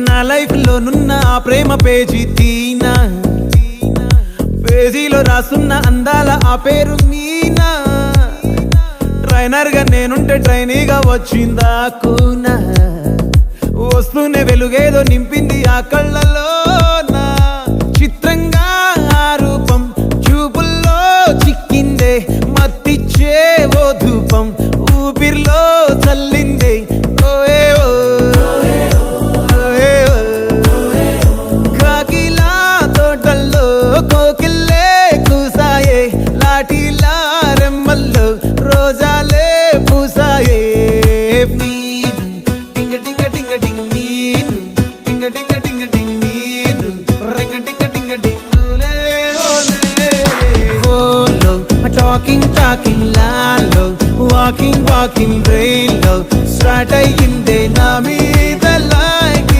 నా లైఫ్ లో నున్న ఆ ప్రేమ పేజీ తీనా, పేజీలో రాసున్న అందాల ఆ పేరు మీనా. ట్రైనర్ గా నేనుంటే ట్రైనీగా వచ్చిందా కూనా, వస్తూనే వెలుగేదో నింపింది ఆ కళ్ళలో. నా చిత్రంగా ఆ రూపం చూపుల్లో చిక్కిందే, మత్తిచ్చే ఓ ధూపం ఊపిరిలో చల్లిందే. కాకిలా తోటల్లో కోకిల్లే కూసాయే, లాఠీలా రెమ్మల్లో రోజాలే పూసాయే. టింగ టింగ టింగ టింగ్ నీరు, టింగ టింగ టింగ టింగ్ నీరు, రింగ టింగ టింగ టింగులే ఓలే. ఓలో టాకింగ్ టాకింగ్ లాలో, వాకింగ్ వాకింగ్ బ్రెయిన్ లో స్టార్ట్ అయ్యిందే నా మీ